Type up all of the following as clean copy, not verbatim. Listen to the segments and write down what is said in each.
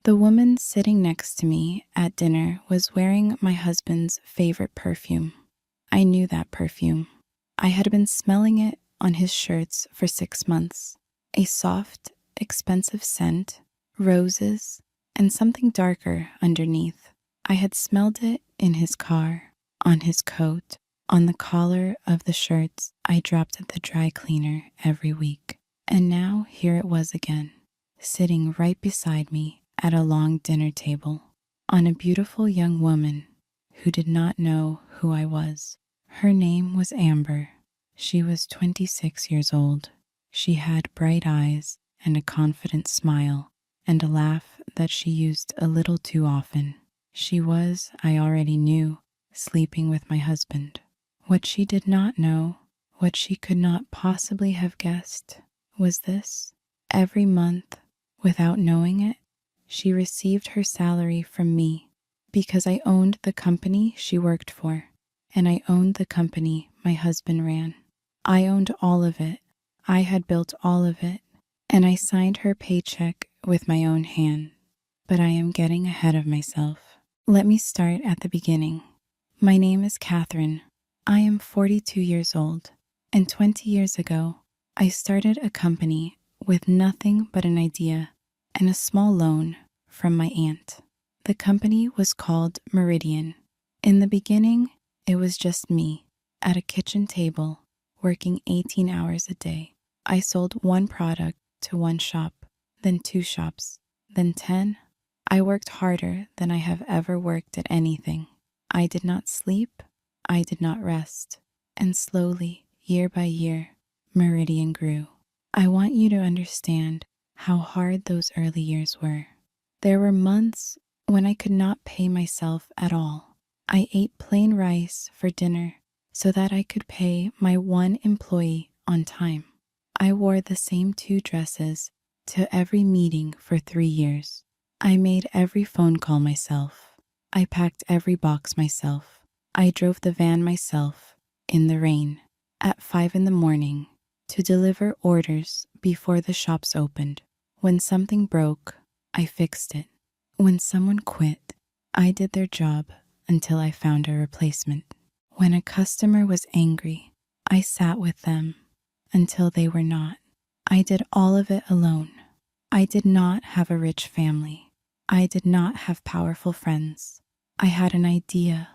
The woman sitting next to me at dinner was wearing my husband's favorite perfume. I knew that perfume. I had been smelling it on his shirts for 6 months. A soft, expensive scent, roses, and something darker underneath. I had smelled it in his car, on his coat, on the collar of the shirts I dropped at the dry cleaner every week. And now here it was again, sitting right beside me at a long dinner table, on a beautiful young woman who did not know who I was. Her name was Amber. She was 26 years old. She had bright eyes and a confident smile, and a laugh that she used a little too often. She was, I already knew, sleeping with my husband. What she did not know, what she could not possibly have guessed, was this. Every month, without knowing it, she received her salary from me because I owned the company she worked for, and I owned the company my husband ran. I owned all of it. I had built all of it, and I signed her paycheck with my own hand. But I am getting ahead of myself. Let me start at the beginning. My name is Catherine. I am 42 years old, and 20 years ago, I started a company with nothing but an idea and a small loan from my aunt. The company was called Meridian. In the beginning, it was just me at a kitchen table working 18 hours a day. I sold one product to one shop, then 2 shops, then 10. I worked harder than I have ever worked at anything. I did not sleep. I did not rest. And slowly, year by year, Meridian grew. I want you to understand how hard those early years were. There were months when I could not pay myself at all. I ate plain rice for dinner so that I could pay my one employee on time. I wore the same 2 dresses to every meeting for 3 years. I made every phone call myself. I packed every box myself. I drove the van myself in the rain at 5 in the morning to deliver orders before the shops opened. When something broke, I fixed it. When someone quit, I did their job until I found a replacement. When a customer was angry, I sat with them until they were not. I did all of it alone. I did not have a rich family. I did not have powerful friends. I had an idea,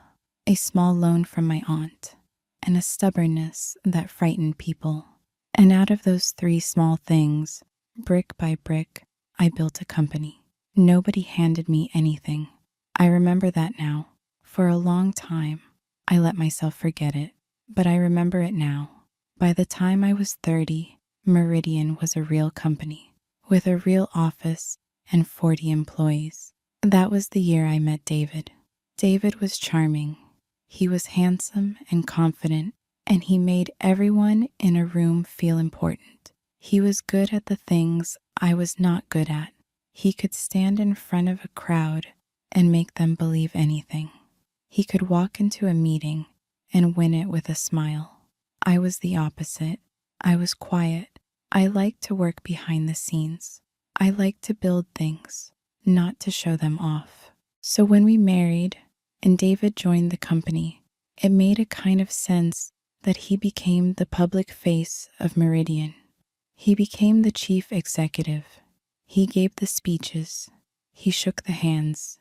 a small loan from my aunt, and a stubbornness that frightened people. And out of those 3 small things, brick by brick, I built a company. Nobody handed me anything. I remember that now. For a long time, I let myself forget it, but I remember it now. By the time I was 30, Meridian was a real company, with a real office and 40 employees. That was the year I met David. David was charming. He was handsome and confident, and he made everyone in a room feel important. He was good at the things I was not good at. He could stand in front of a crowd and make them believe anything. He could walk into a meeting and win it with a smile. I was the opposite. I was quiet. I liked to work behind the scenes. I liked to build things, not to show them off. So when we married and David joined the company, it made a kind of sense that he became the public face of Meridian. He became the chief executive. He gave the speeches. He shook the hands.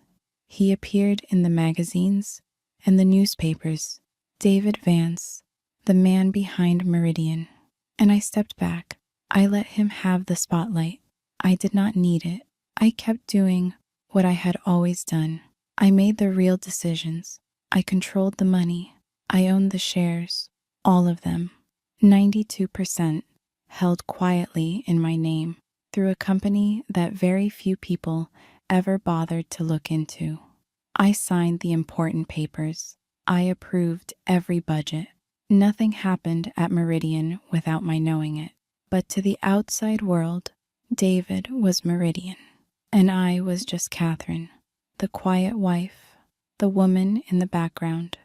He appeared in the magazines and the newspapers. David Vance, the man behind Meridian. And I stepped back. I let him have the spotlight. I did not need it. I kept doing what I had always done. I made the real decisions. I controlled the money. I owned the shares, all of them. 92% held quietly in my name through a company that very few people ever bothered to look into. I signed the important papers. I approved every budget. Nothing happened at Meridian without my knowing it. But to the outside world, David was Meridian, and I was just Catherine, the quiet wife, the woman in the background,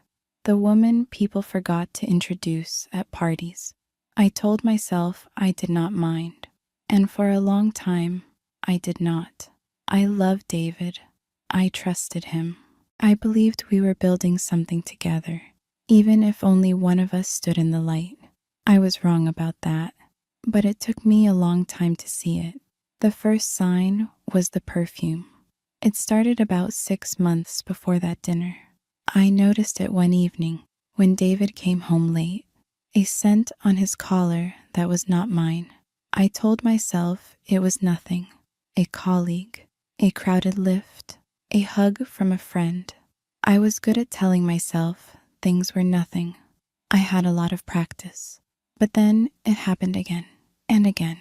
the woman people forgot to introduce at parties. I told myself I did not mind, and for a long time, I did not. I loved David. I trusted him. I believed we were building something together, even if only one of us stood in the light. I was wrong about that, but it took me a long time to see it. The first sign was the perfume. It started about 6 months before that dinner. I noticed it one evening when David came home late, a scent on his collar that was not mine. I told myself it was nothing, a colleague, a crowded lift, a hug from a friend. I was good at telling myself things were nothing. I had a lot of practice. But then it happened again and again.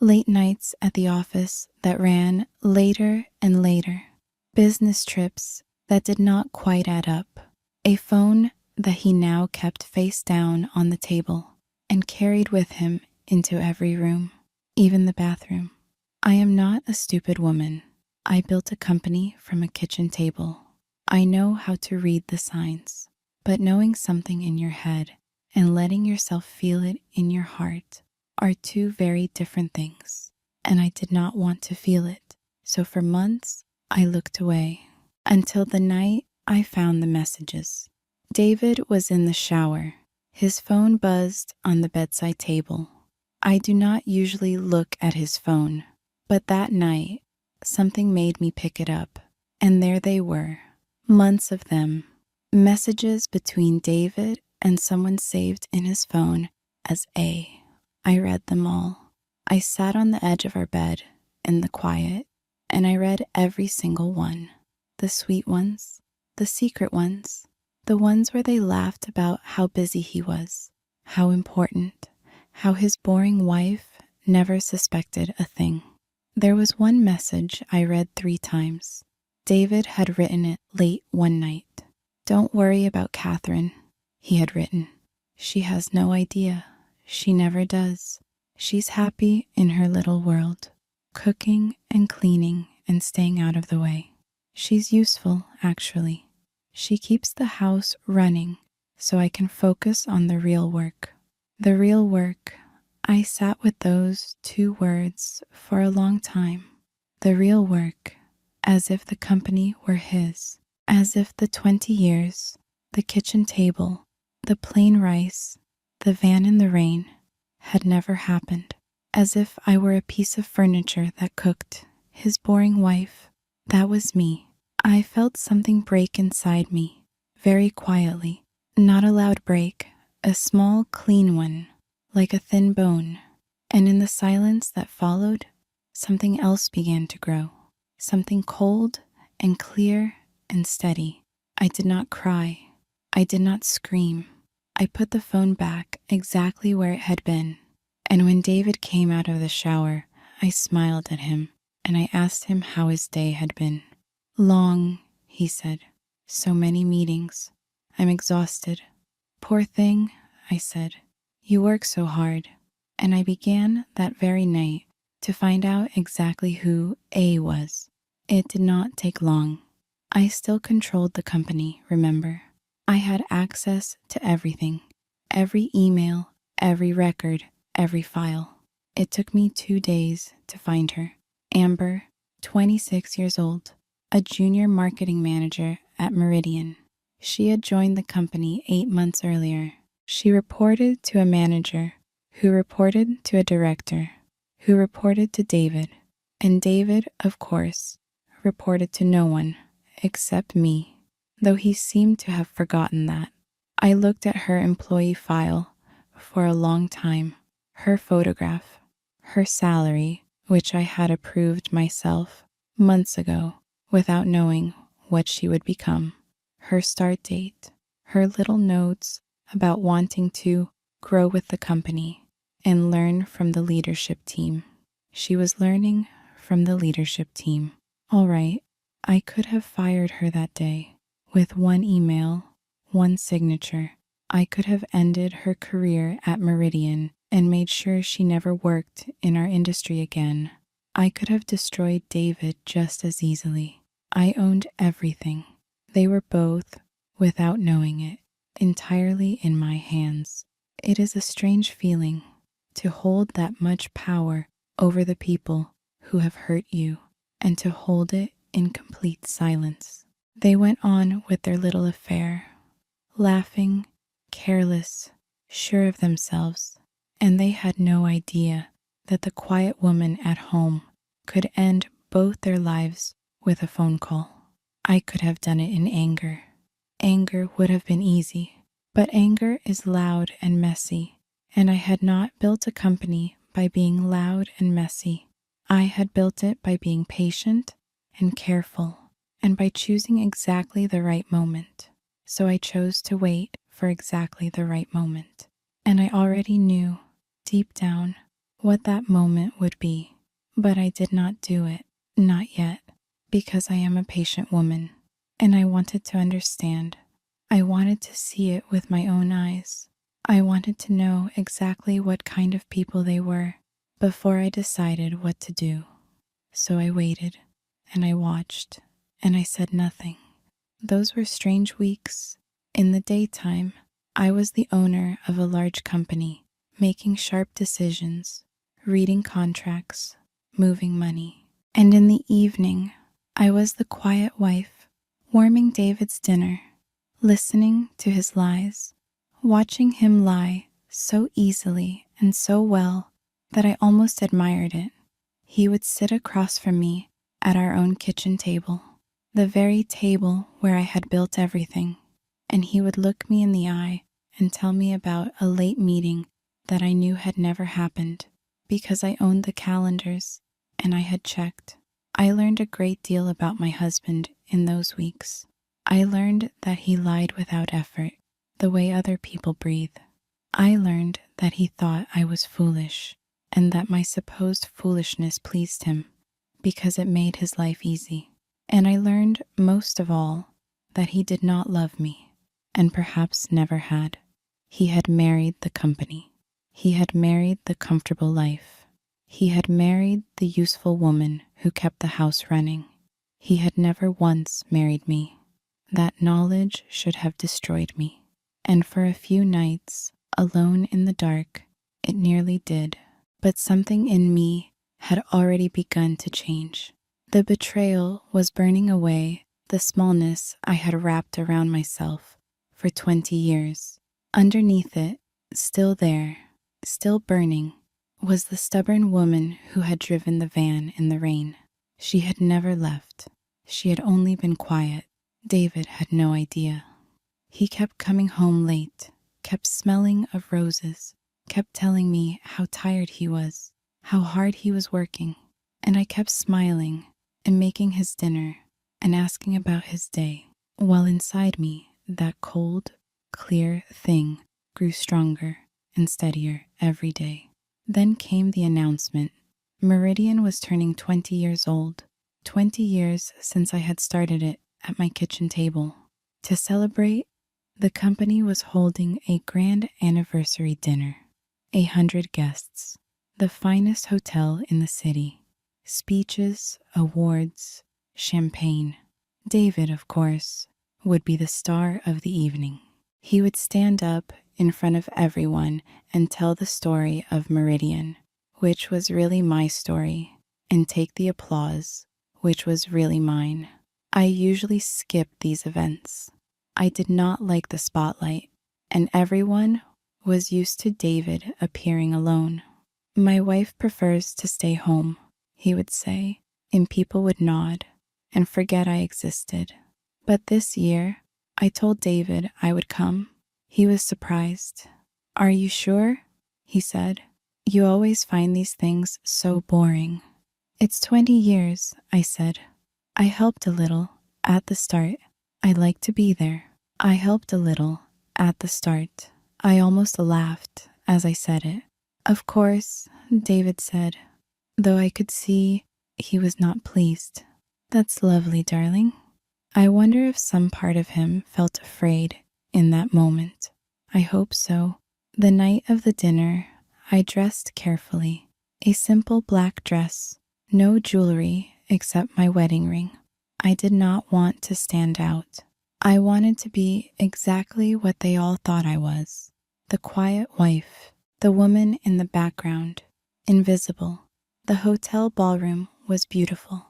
Late nights at the office that ran later and later. Business trips that did not quite add up. A phone that he now kept face down on the table and carried with him into every room, even the bathroom. I am not a stupid woman. I built a company from a kitchen table. I know how to read the signs, but knowing something in your head and letting yourself feel it in your heart are two very different things, and I did not want to feel it. So for months, I looked away until the night I found the messages. David was in the shower. His phone buzzed on the bedside table. I do not usually look at his phone, but that night, something made me pick it up, and there they were, months of them, messages between David and someone saved in his phone as A. I read them all. I sat on the edge of our bed in the quiet, and I read every single one. The sweet ones, the secret ones, the ones where they laughed about how busy he was, how important, how his boring wife never suspected a thing. There was one message I read 3 times. David had written it late one night. "Don't worry about Catherine," he had written. "She has no idea. She never does. She's happy in her little world, cooking and cleaning and staying out of the way. She's useful, actually. She keeps the house running so I can focus on the real work." The real work. I sat with those 2 words for a long time. The real work, as if the company were his, as if the 20 years, the kitchen table, the plain rice, the van in the rain had never happened, as if I were a piece of furniture that cooked, his boring wife. That was me. I felt something break inside me, very quietly, not a loud break, a small, clean one, like a thin bone. And in the silence that followed, something else began to grow, something cold and clear and steady. I did not cry. I did not scream. I put the phone back exactly where it had been. And when David came out of the shower, I smiled at him and I asked him how his day had been. "Long," he said. "So many meetings. I'm exhausted." "Poor thing," I said. "You work so hard." And I began that very night to find out exactly who A was. It did not take long. I still controlled the company, remember? I had access to everything, every email, every record, every file. It took me 2 days to find her. Amber, 26 years old, a junior marketing manager at Meridian. She had joined the company 8 months earlier. She reported to a manager, who reported to a director, who reported to David. And David, of course, reported to no one except me, though he seemed to have forgotten that. I looked at her employee file for a long time, her photograph, her salary, which I had approved myself months ago without knowing what she would become, her start date, her little notes about wanting to grow with the company and learn from the leadership team. She was learning from the leadership team. All right, I could have fired her that day with one email, one signature. I could have ended her career at Meridian and made sure she never worked in our industry again. I could have destroyed David just as easily. I owned everything. They were both, without knowing it, entirely in my hands. It is a strange feeling to hold that much power over the people who have hurt you. and to hold it in complete silence. They went on with their little affair, laughing, careless, sure of themselves, and they had no idea that the quiet woman at home could end both their lives with a phone call. I could have done it in anger. Anger would have been easy, but anger is loud and messy, and I had not built a company by being loud and messy. I had built it by being patient and careful, and by choosing exactly the right moment. So I chose to wait for exactly the right moment. And I already knew, deep down, what that moment would be. But I did not do it, not yet, because I am a patient woman, and I wanted to understand. I wanted to see it with my own eyes. I wanted to know exactly what kind of people they were before I decided what to do. So I waited, and I watched, and I said nothing. Those were strange weeks. In the daytime, I was the owner of a large company, making sharp decisions, reading contracts, moving money. And in the evening, I was the quiet wife, warming David's dinner, listening to his lies, watching him lie so easily and so well that I almost admired it. He would sit across from me at our own kitchen table, the very table where I had built everything, and he would look me in the eye and tell me about a late meeting that I knew had never happened because I owned the calendars and I had checked. I learned a great deal about my husband in those weeks. I learned that he lied without effort, the way other people breathe. I learned that he thought I was foolish and that my supposed foolishness pleased him because it made his life easy. And I learned, most of all, that he did not love me, and perhaps never had. He had married the company. He had married the comfortable life. He had married the useful woman who kept the house running. He had never once married me. That knowledge should have destroyed me. And for a few nights, alone in the dark, it nearly did. But something in me had already begun to change. The betrayal was burning away the smallness I had wrapped around myself for 20 years. Underneath it, still there, still burning, was the stubborn woman who had driven the van in the rain. She had never left. She had only been quiet. David had no idea. He kept coming home late, kept smelling of roses, kept telling me how tired he was, how hard he was working, and I kept smiling and making his dinner and asking about his day, while inside me that cold, clear thing grew stronger and steadier every day. Then came the announcement. Meridian was turning 20 years old, 20 years since I had started it at my kitchen table. To celebrate, the company was holding a grand anniversary dinner. 100 guests, the finest hotel in the city, speeches, awards, champagne. David, of course, would be the star of the evening. He would stand up in front of everyone and tell the story of Meridian, which was really my story, and take the applause, which was really mine. I usually skipped these events. I did not like the spotlight, and everyone was used to David appearing alone. My wife prefers to stay home, he would say, and people would nod and forget I existed. But this year, I told David I would come. He was surprised. "Are you sure?" he said. "You always find these things so boring." "It's 20 years," I said. "I helped a little at the start. I like to be there." I helped a little at the start. I almost laughed as I said it. "Of course," David said, though I could see he was not pleased. "That's lovely, darling." I wonder if some part of him felt afraid in that moment. I hope so. The night of the dinner, I dressed carefully. A simple black dress, no jewelry except my wedding ring. I did not want to stand out. I wanted to be exactly what they all thought I was. The quiet wife, the woman in the background, invisible. The hotel ballroom was beautiful.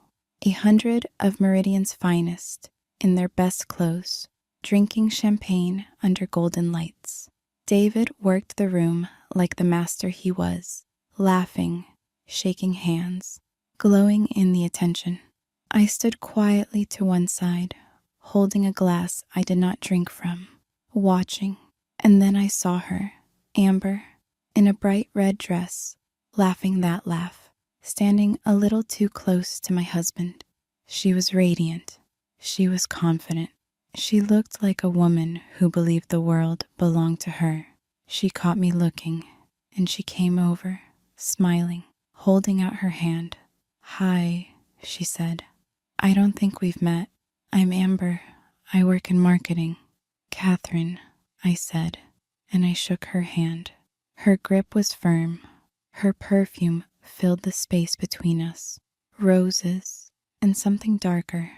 100 of Meridian's finest, in their best clothes, drinking champagne under golden lights. David worked the room like the master he was, laughing, shaking hands, glowing in the attention. I stood quietly to one side, holding a glass I did not drink from, watching, and then I saw her, Amber, in a bright red dress, laughing that laugh, standing a little too close to my husband. She was radiant. She was confident. She looked like a woman who believed the world belonged to her. She caught me looking, and she came over, smiling, holding out her hand. "Hi," she said. "I don't think we've met. I'm Amber. I work in marketing." "Catherine," I said, and I shook her hand. Her grip was firm. Her perfume filled the space between us. Roses and something darker.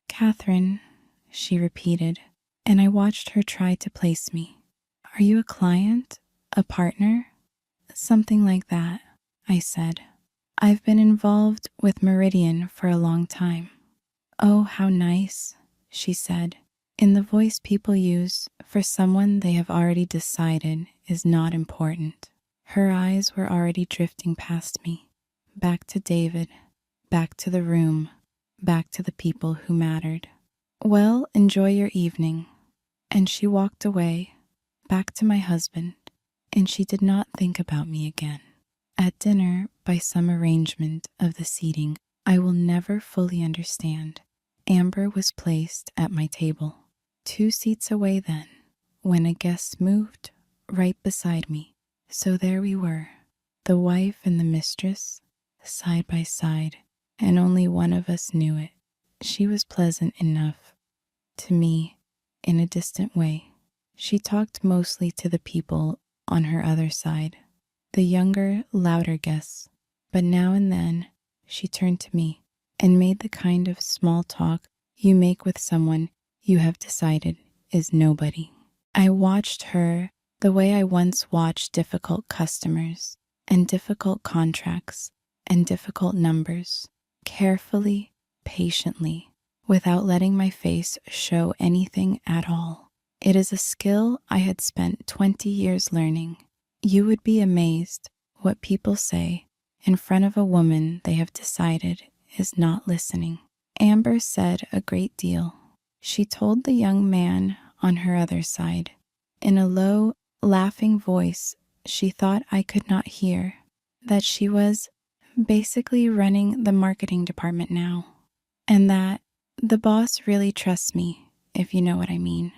"Catherine," she repeated, and I watched her try to place me. "Are you a client? A partner?" "Something like that," I said. "I've been involved with Meridian for a long time." "Oh, how nice," she said, in the voice people use for someone they have already decided is not important. Her eyes were already drifting past me, back to David, back to the room, back to the people who mattered. "Well, enjoy your evening." And she walked away, back to my husband, and she did not think about me again. At dinner, by some arrangement of the seating I will never fully understand, Amber was placed at my table, 2 seats away then, when a guest moved right beside me. So there we were, the wife and the mistress, side by side, and only one of us knew it. She was pleasant enough, to me, in a distant way. She talked mostly to the people on her other side, the younger, louder guests, but now and then she turned to me and made the kind of small talk you make with someone you have decided is nobody. I watched her the way I once watched difficult customers and difficult contracts and difficult numbers, carefully, patiently, without letting my face show anything at all. It is a skill I had spent 20 years learning. You would be amazed what people say in front of a woman they have decided is not listening. Amber said a great deal. She told the young man on her other side, in a low, laughing voice she thought I could not hear, that she was basically running the marketing department now, and that the boss really trusts me, if you know what I mean.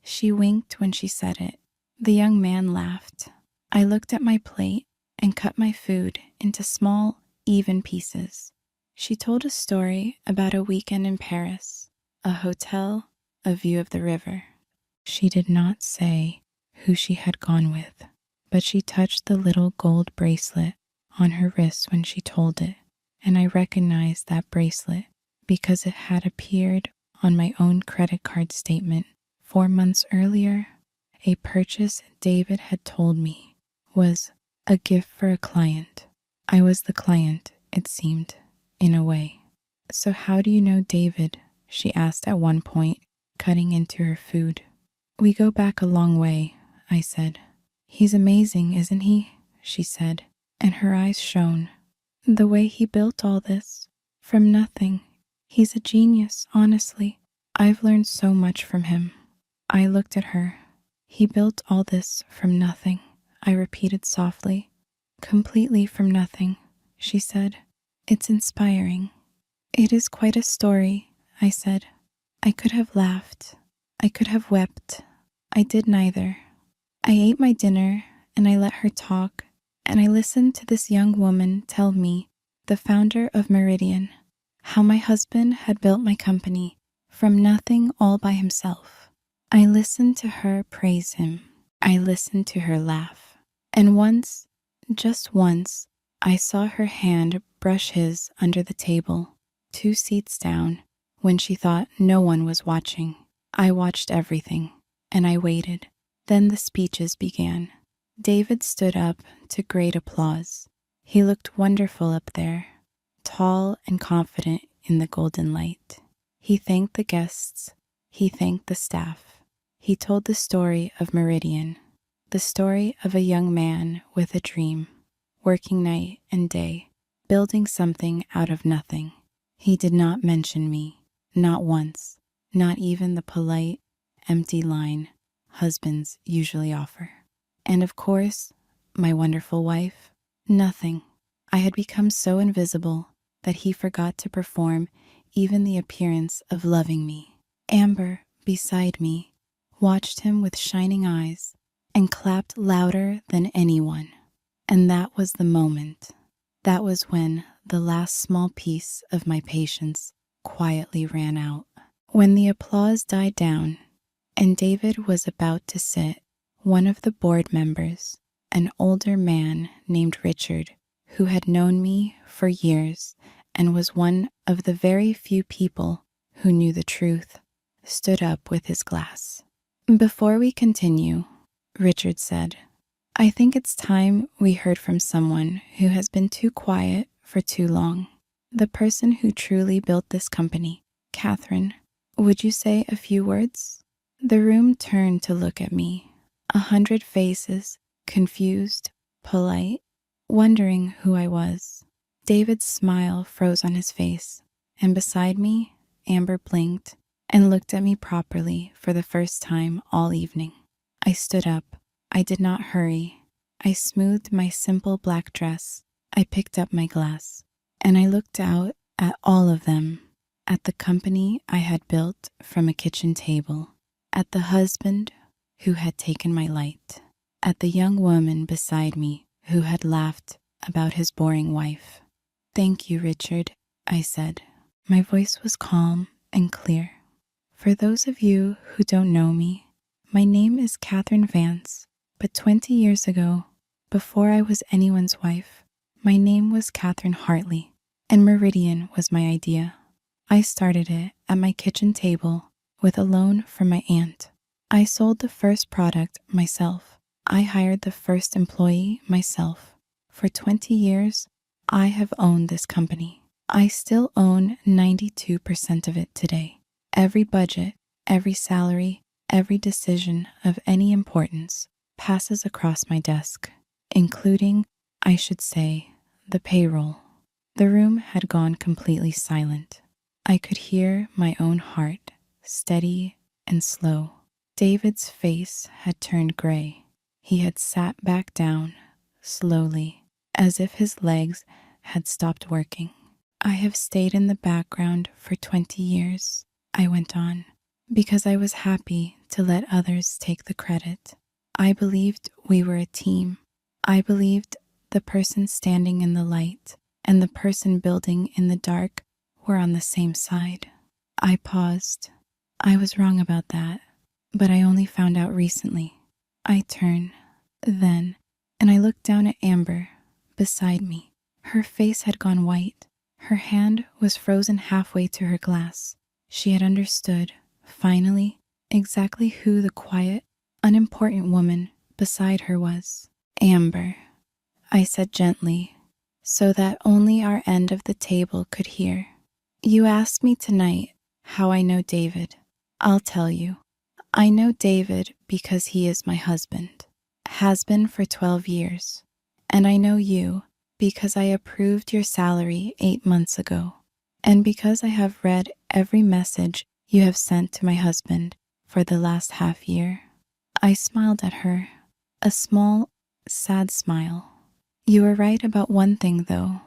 She winked when she said it. The young man laughed. I looked at my plate and cut my food into small, even pieces. She told a story about a weekend in Paris, a hotel, a view of the river. She did not say who she had gone with, but she touched the little gold bracelet on her wrist when she told it, and I recognized that bracelet because it had appeared on my own credit card statement 4 months earlier. A purchase David had told me was a gift for a client. I was the client, it seemed, in a way. "So how do you know David?" she asked at one point, cutting into her food. "We go back a long way," I said. "He's amazing, isn't he?" she said, and her eyes shone. "The way he built all this, from nothing. He's a genius, honestly. I've learned so much from him." I looked at her. "He built all this from nothing," I repeated softly. "Completely from nothing," she said. "It's inspiring." "It is quite a story," I said. I could have laughed. I could have wept. I did neither. I ate my dinner and I let her talk, and I listened to this young woman tell me, the founder of Meridian, how my husband had built my company from nothing all by himself. I listened to her praise him. I listened to her laugh. And once, just once, I saw her hand brush his under the table, 2 seats down, when she thought no one was watching. I watched everything, and I waited. Then the speeches began. David stood up to great applause. He looked wonderful up there, tall and confident in the golden light. He thanked the guests. He thanked the staff. He told the story of Meridian, the story of a young man with a dream, working night and day, building something out of nothing. He did not mention me, not once, not even the polite, empty line husbands usually offer. And of course, my wonderful wife, nothing. I had become so invisible that he forgot to perform even the appearance of loving me. Amber, beside me, watched him with shining eyes and clapped louder than anyone. And that was the moment. That was when the last small piece of my patience quietly ran out. When the applause died down and David was about to sit, one of the board members, an older man named Richard, who had known me for years and was one of the very few people who knew the truth, stood up with his glass. "Before we continue," Richard said, "I think it's time we heard from someone who has been too quiet for too long. The person who truly built this company. Catherine, would you say a few words?" The room turned to look at me. 100 faces, confused, polite, wondering who I was. David's smile froze on his face, and beside me, Amber blinked and looked at me properly for the first time all evening. I stood up. I did not hurry. I smoothed my simple black dress. I picked up my glass, and I looked out at all of them, at the company I had built from a kitchen table, at the husband who had taken my light, at the young woman beside me who had laughed about his boring wife. "Thank you, Richard," I said. My voice was calm and clear. "For those of you who don't know me, my name is Catherine Vance, but 20 years ago, before I was anyone's wife, my name was Catherine Hartley, and Meridian was my idea. I started it at my kitchen table with a loan from my aunt. I sold the first product myself. I hired the first employee myself. For 20 years, I have owned this company. I still own 92% of it today. Every budget, every salary, every decision of any importance passes across my desk, including, I should say, the payroll." The room had gone completely silent. I could hear my own heart, steady and slow. David's face had turned gray. He had sat back down, slowly, as if his legs had stopped working. "I have stayed in the background for 20 years, I went on, because I was happy to let others take the credit. I believed we were a team. I believed the person standing in the light and the person building in the dark were on the same side." I paused. I was wrong about that, but I only found out recently. I turned, then, and I looked down at Amber, beside me. Her face had gone white. Her hand was frozen halfway to her glass. She had understood, finally, exactly who the quiet, unimportant woman beside her was. "Amber," I said gently, so that only our end of the table could hear. "You asked me tonight how I know David. I'll tell you. I know David because he is my husband, has been for 12 years. And I know you because I approved your salary 8 months ago, and because I have read every message you have sent to my husband for the last half year." I smiled at her, a small, sad smile. "You were right about one thing, though.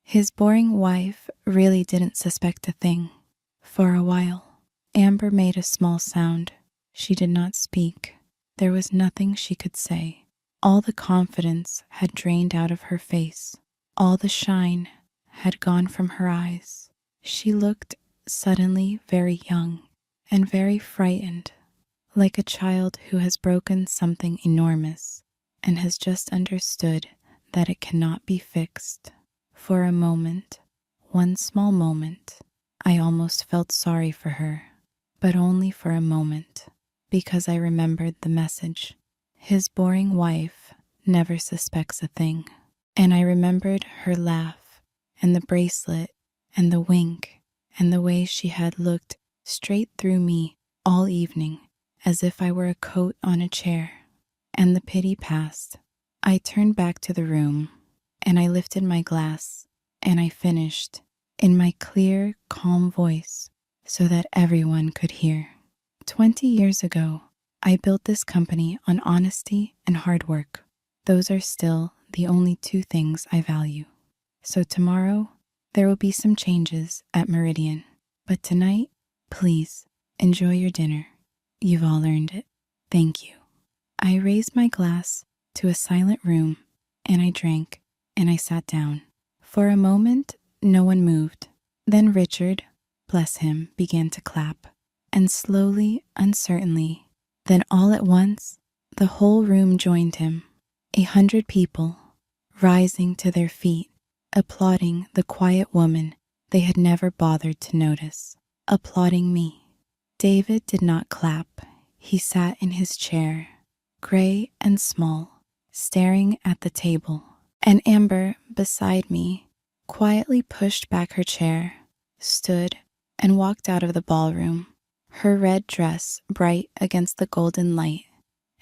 His boring wife really didn't suspect a thing. For a while." Amber made a small sound. She did not speak. There was nothing she could say. All the confidence had drained out of her face. All the shine had gone from her eyes. She looked suddenly very young and very frightened, like a child who has broken something enormous and has just understood that it cannot be fixed. For a moment, one small moment, I almost felt sorry for her, but only for a moment, because I remembered the message. His boring wife never suspects a thing. And I remembered her laugh and the bracelet and the wink and the way she had looked straight through me all evening, as if I were a coat on a chair. And the pity passed. I turned back to the room, and I lifted my glass, and I finished in my clear, calm voice so that everyone could hear. 20 years ago, I built this company on honesty and hard work. Those are still the only two things I value. So tomorrow, there will be some changes at Meridian. But tonight, please enjoy your dinner. You've all earned it. Thank you. I raised my glass to a silent room, and I drank, and I sat down. For a moment, no one moved. Then Richard, bless him, began to clap. And slowly, uncertainly, then all at once, the whole room joined him. 100 people, rising to their feet, applauding the quiet woman they had never bothered to notice, applauding me. David did not clap. He sat in his chair, gray and small, staring at the table. And Amber, beside me, quietly pushed back her chair, stood, and walked out of the ballroom, her red dress bright against the golden light,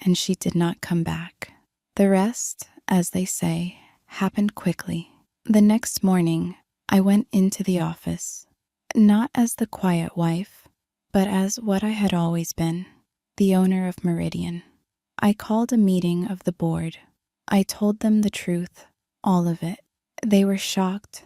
and she did not come back. The rest, as they say, happened quickly. The next morning, I went into the office, not as the quiet wife, but as what I had always been, the owner of Meridian. I called a meeting of the board. I told them the truth, all of it. They were shocked,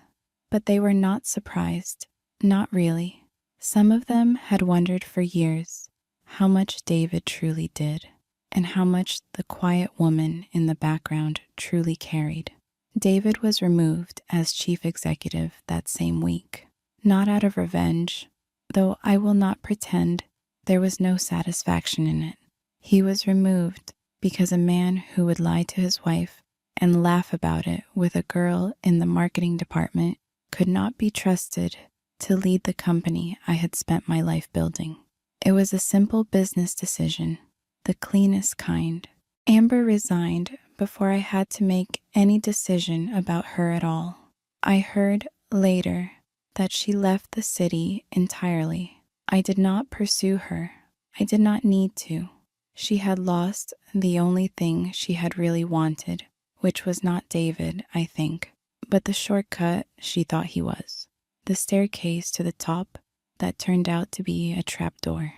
but they were not surprised, not really. Some of them had wondered for years how much David truly did, and how much the quiet woman in the background truly carried. David was removed as chief executive that same week, not out of revenge, though I will not pretend there was no satisfaction in it. He was removed because a man who would lie to his wife and laugh about it with a girl in the marketing department could not be trusted to lead the company I had spent my life building. It was a simple business decision, the cleanest kind. Amber resigned before I had to make any decision about her at all. I heard later that she left the city entirely. I did not pursue her. I did not need to. She had lost the only thing she had really wanted, which was not David, I think, but the shortcut she thought he was. The staircase to the top that turned out to be a trapdoor.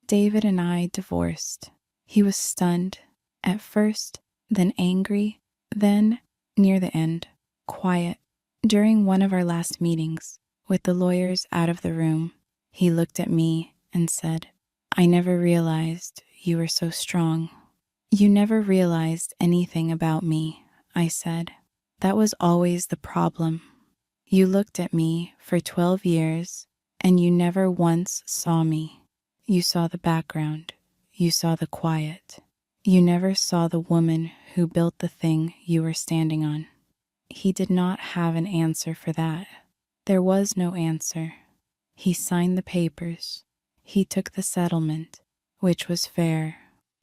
David and I divorced. He was stunned, at first, then angry, then, near the end, quiet. During one of our last meetings, with the lawyers out of the room, he looked at me and said, "I never realized you were so strong." "You never realized anything about me," I said. "That was always the problem. You looked at me for 12 years, and you never once saw me. You saw the background. You saw the quiet. You never saw the woman who built the thing you were standing on." He did not have an answer for that. There was no answer. He signed the papers. He took the settlement, which was fair,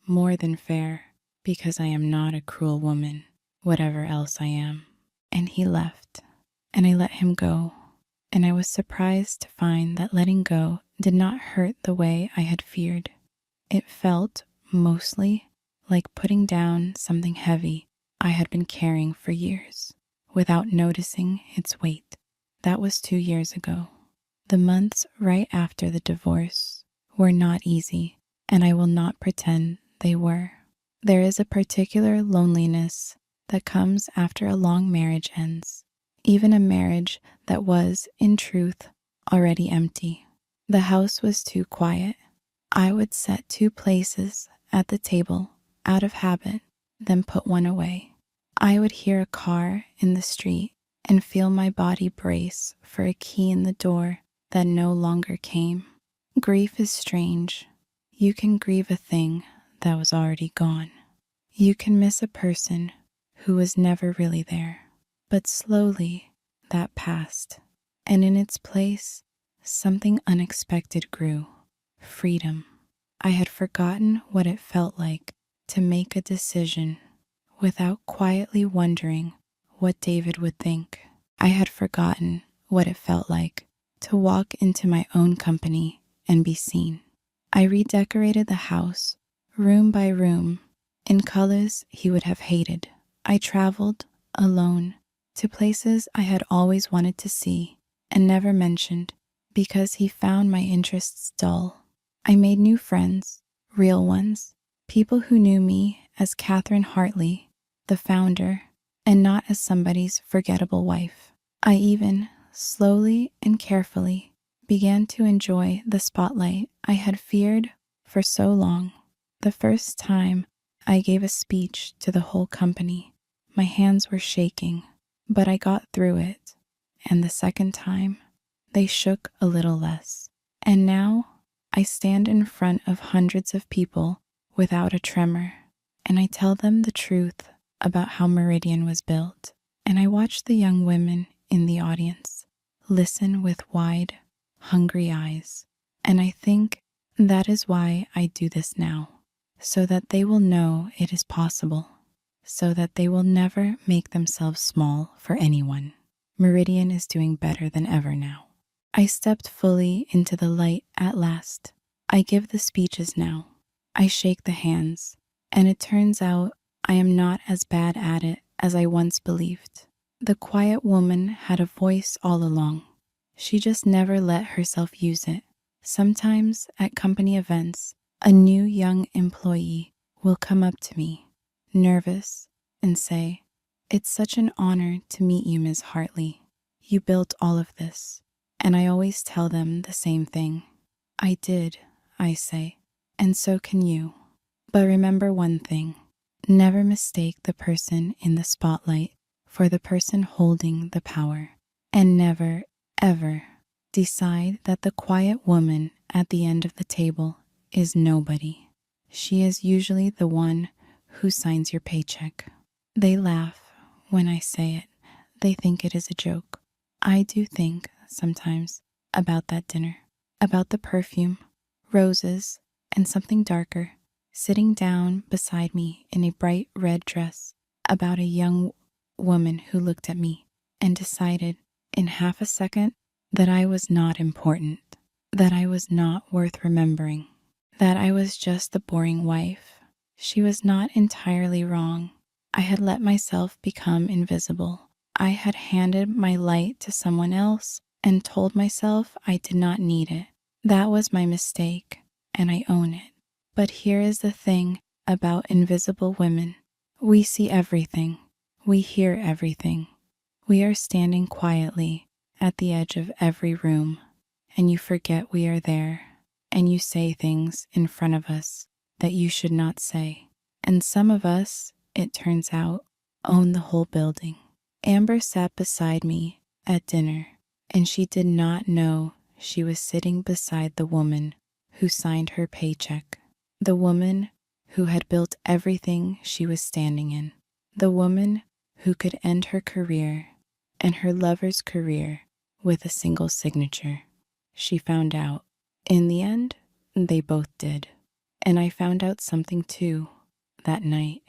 more than fair, because I am not a cruel woman, whatever else I am. And he left. And I let him go, and I was surprised to find that letting go did not hurt the way I had feared. It felt, mostly, like putting down something heavy I had been carrying for years, without noticing its weight. That was 2 years ago. The months right after the divorce were not easy, and I will not pretend they were. There is a particular loneliness that comes after a long marriage ends. Even a marriage that was, in truth, already empty. The house was too quiet. I would set 2 places at the table out of habit, then put one away. I would hear a car in the street and feel my body brace for a key in the door that no longer came. Grief is strange. You can grieve a thing that was already gone. You can miss a person who was never really there. But slowly, that passed, and in its place, something unexpected grew. Freedom. I had forgotten what it felt like to make a decision without quietly wondering what David would think. I had forgotten what it felt like to walk into my own company and be seen. I redecorated the house, room by room, in colors he would have hated. I traveled, alone, to places I had always wanted to see and never mentioned because he found my interests dull. I made new friends, real ones, people who knew me as Catherine Hartley, the founder, and not as somebody's forgettable wife. I even, slowly and carefully, began to enjoy the spotlight I had feared for so long. The first time I gave a speech to the whole company, my hands were shaking, but I got through it. And the second time, they shook a little less. And now I stand in front of hundreds of people without a tremor, and I tell them the truth about how Meridian was built. And I watch the young women in the audience listen with wide, hungry eyes. And I think that is why I do this now, so that they will know it is possible, so that they will never make themselves small for anyone. Meridian is doing better than ever now. I stepped fully into the light at last. I give the speeches now. I shake the hands, and it turns out I am not as bad at it as I once believed. The quiet woman had a voice all along. She just never let herself use it. Sometimes at company events, a new young employee will come up to me, nervous, and say, "It's such an honor to meet you, Ms. Hartley. You built all of this." And I always tell them the same thing. "I did," I say, "and so can you. But remember one thing. Never mistake the person in the spotlight for the person holding the power. And never, ever decide that the quiet woman at the end of the table is nobody. She is usually the one who signs your paycheck." They laugh when I say it. They think it is a joke. I do think sometimes about that dinner, about the perfume, roses, and something darker, sitting down beside me in a bright red dress, about a young woman who looked at me and decided in half a second that I was not important, that I was not worth remembering, that I was just the boring wife. She was not entirely wrong. I had let myself become invisible. I had handed my light to someone else and told myself I did not need it. That was my mistake, and I own it. But here is the thing about invisible women. We see everything. We hear everything. We are standing quietly at the edge of every room, and you forget we are there, and you say things in front of us that you should not say. And some of us, it turns out, own the whole building. Amber sat beside me at dinner, and she did not know she was sitting beside the woman who signed her paycheck, the woman who had built everything she was standing in, the woman who could end her career and her lover's career with a single signature. She found out. In the end, they both did. And I found out something too that night,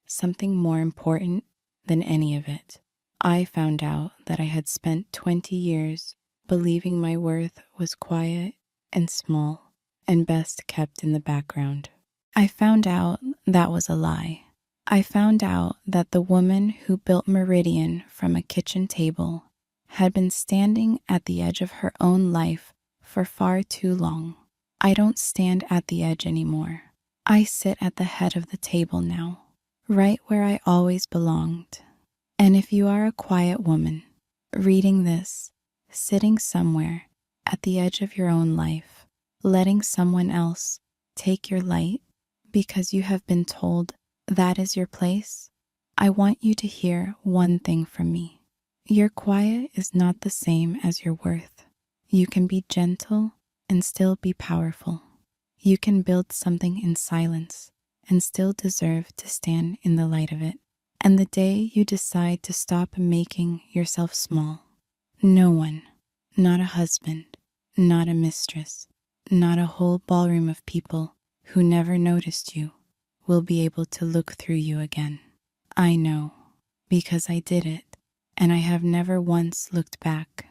something more important than any of it. I found out that I had spent 20 years believing my worth was quiet and small and best kept in the background. I found out that was a lie. I found out that the woman who built Meridian from a kitchen table had been standing at the edge of her own life for far too long. I don't stand at the edge anymore. I sit at the head of the table now, right where I always belonged. And if you are a quiet woman, reading this, sitting somewhere at the edge of your own life, letting someone else take your light because you have been told that is your place, I want you to hear one thing from me. Your quiet is not the same as your worth. You can be gentle and still be powerful. You can build something in silence and still deserve to stand in the light of it. And the day you decide to stop making yourself small, no one, not a husband, not a mistress, not a whole ballroom of people who never noticed you, will be able to look through you again. I know, because I did it, and I have never once looked back